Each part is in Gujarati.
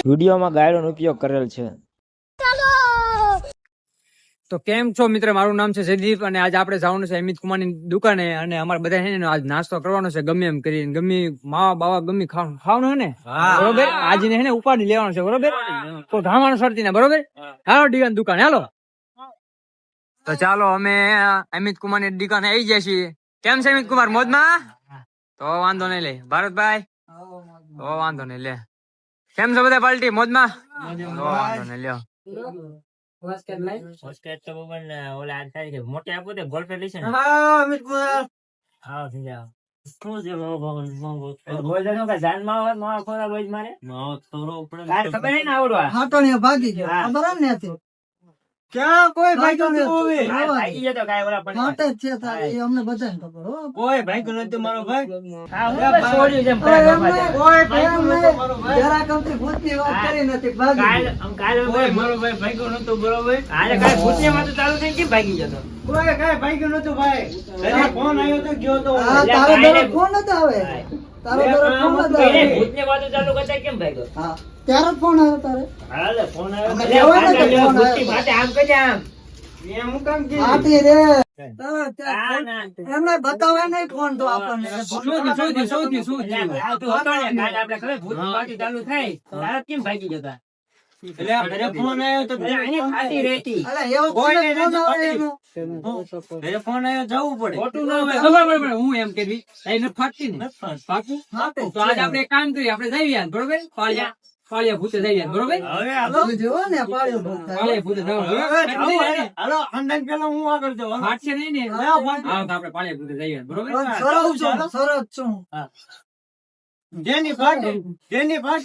વિડીયોમાં ગાયરોનો ઉપયોગ કરેલ છે. તો કેમ છો મિત્ર, મારું નામ છે જયદીપ અને આજ આપણે જવાનું છે અમિત કુમારની દુકાને અને અમારે બધા છે ને આજ નાસ્તો કરવાનો છે ગમે એમ કરીને. ગમે માવા બાવા ગમે ખાવાનું હે ને, બરોબર? આજે હે ને ઉપાડી લેવાનું છે, બરોબર? તો ધાવાનું શરતી ને, બરોબર? હાલો ડીગાની દુકાન, હાલો. તો ચાલો અમે અમિત કુમારની દુકાને આવી ગયા છીએ. કેમ છે અમિત કુમાર, મોજમાં? તો વાંધો નહીં લે ભારતભાઈ, તો વાંધો નહીં લે. કેમ છો બધા પાર્ટી, મોજમાં? તો વાંધો નહીં લ્યો. ક્યાં કોઈ ભાઈ અમને બધા કોઈ ભાઈ નથી મારો ભાઈ. મારો ભાઈ ભાગ્યો નતો, બરોબર? ચાલુ થઈ ગઈ ભાગી જતો કોઈ કઈ ભાગ્યો નતો ભાઈ. ફોન આવ્યો તો ગયો તો ફોન નતો આવે ત્યારે ફોન આવ્યો તારે. ફોન આવ્યો આમ કરી આમ એમ કામ કે એમને બતાવે નહીં ફોન તો આપણને ચાલુ થાય કેમ ભાગી જતા. ફોન આવ્યો તો ફોન આવ્યો જવું પડે. હું એમ કેવી ફાટતી ને પાકું. તો આજે આપણે એક કામ કરીએ, આપણે જઈએ બરોબર, પાળિયા ભૂતે જઈએ, બરોબર? પાળિયા ભૂતે હાલો અંડન પેલા હું આગળ જાઉં. ફાટશે નહીં ને, આપણે પાળિયા ભૂતે જઈએ, બરોબર? સરસ છું. જેની ફાટે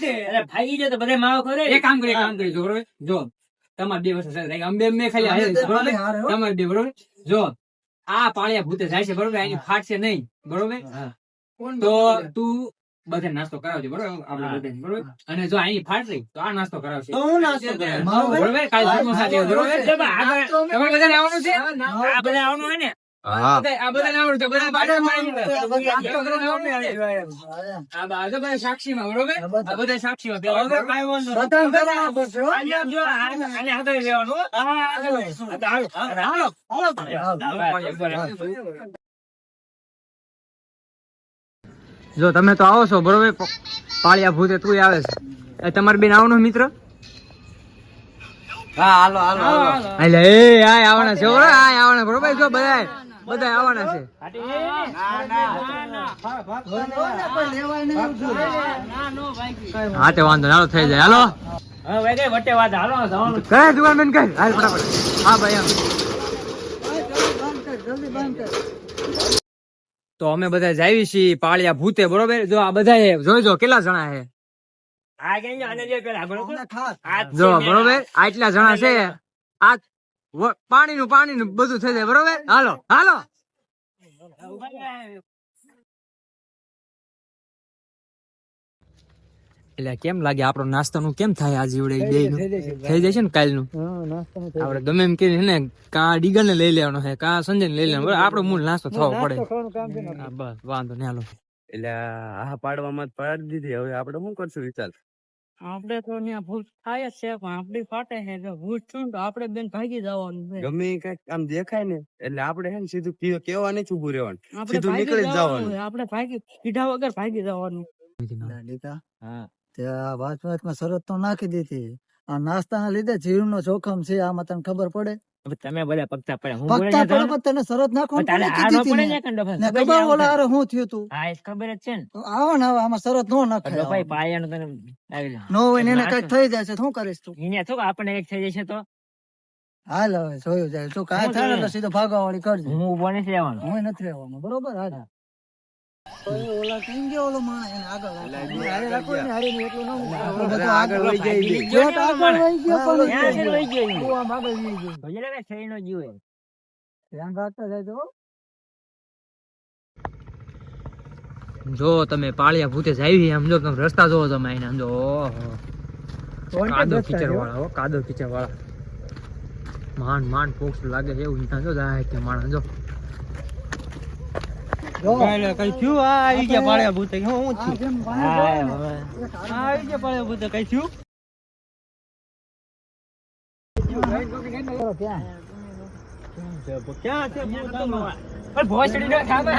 એટલે ભાગી જાય તો બધા માવો કરે. એક કામ કરી બરોબર, જો તમારે 2 વર્ષ અંબે ખાલી તમારે 2, બરોબર? જો આ પાળિયા ભૂતે જાય છે, બરોબર? એની ફાટશે નહીં, બરોબર? તો તું બધા નાસ્તો કરાવજો, બરોબર? આપણે બધા, બરોબર? અને જો અહીં ફાટશે તો આ નાસ્તો કરાવશે, તો હું નાસ્તો કરાવ, બરોબર? કાલે સમોસા દેવો, બરોબર? તમારે બધાને આવવાનું છે, આ બધા આવવાનું હોય ને? આ બધા આવડું તો બધા સાક્ષીમાં, બરોબર? આ બધા સાક્ષીમાં જો તમે તો આવો છો, બરોબર? પાળિયા ભૂતે તું આવે છે, તમારે બેન આવવાનું મિત્ર? હા હાલો હાલો એટલે એ આવવાના છે, આવવાના, બરોબર? જો બધા આવવાના છે. હા તે વાંધો હાલો થઈ જાય, હાલો કઈ દુકાન બંધ કર, હાલ ફટાફટ. હા ભાઈ તો અમે બધા જાવી છીએ પાળિયા ભૂતે, બરોબર? જો આ બધા જોઈજો કેટલા જણા છે, જો બરોબર? આટલા જણા છે. આ પાણીનું બધું થઈ જાય, બરોબર? હાલો એટલે કેમ લાગે આપણો નાસ્તાનું કેમ થાય આજે થઈ જાય છે ને કાલનું? આપડે ગમે એમ કે ને કા ડીગર ને લઈ લેવાનો છે, કા સંજય ને લઈ લેવાનો, આપડે મૂળ નાસ્તો થવો પડે. બસ વાંધો નહીં, હાલો. એટલે આ પાડવામાં પાડી દીધી, હવે આપડે શું કરશું વિચાર? આપડે તો ત્યાં ભૂત થાય જ છે, પણ આપડી ફાટે છે. જો ભૂત છું તો આપડે બેન ભાગી જવાનું છે. ગમે કઈક આમ દેખાય ને એટલે આપડે હે ને સીધું કેવા નહીં ઉભું રહેવાનું, આપણે સીધું નીકળી જ જવાનું. આપણે કીધા વગર ભાગી જવાનું. વાતમાં શરત તો નાખી દીધી. આ નાસ્તાના લીધે જીવનો જોખમ છે, આમાં તને ખબર પડે? તમે બધા પગતા પડ્યા, તને શરત નાખો શું થયું તું? ખબર જ છે ને. આવો ને આમાં શરત નો નાખે, નો હોય ને એને કઈક થઈ જાય છે, શું કરીશ તું? આપણે એક થઈ જશે તો હાલ હવે જોયું જાય, જો કાંઈ થાય એટલે સીધો ભાગવા વાળી કરજો. હું ઉભો નથી રહેવાનો, હું નથી રહેવાનું, બરોબર? હા ઓલા કઈ ગયો, ઓલો માણસ એને આગળ જો તમે પાળિયા ભૂતે જાવી, આમ જો તમે રસ્તા જોવો તમે અહીં, આમ જો કાદો કીચડ વાળા માંડ પોક્ષ લાગે છે એવું. જો જાય કે માણસ જો કઈ થયું આ આવી ગયા પાળ્યા ભૂત હું થયું આવી ગયા પાળ્યા ભૂત કઈ થયું ક્યાં છે ભૂત આમાં? પણ ભોસડી નો થામે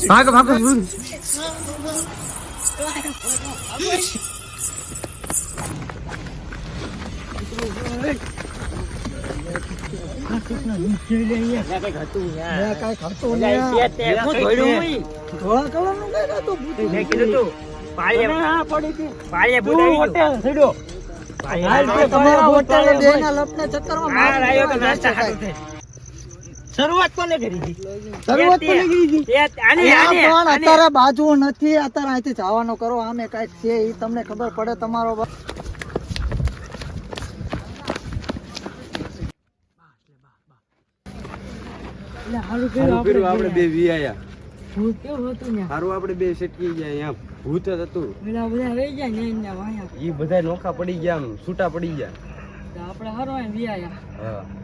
ભાગો ભાગો શરૂઆત કોને કરી હતી? અત્યારે બાજુ નથી, અત્યારે અહીંથી જવાનો કરો, આમે કઈક છે એ તમને ખબર પડે તમારો આપણે બે વી આયા ભૂત કેવું હતું ને સારું આપણે બે સેટકી ગયા અહીંયા ભૂત જ હતું પેલા બધા રહી જાય ને એના વાયા ઈ બધા નોખા પડી ગયા આમ છૂટા પડી ગયા આપણે હરવાય વી આયા હા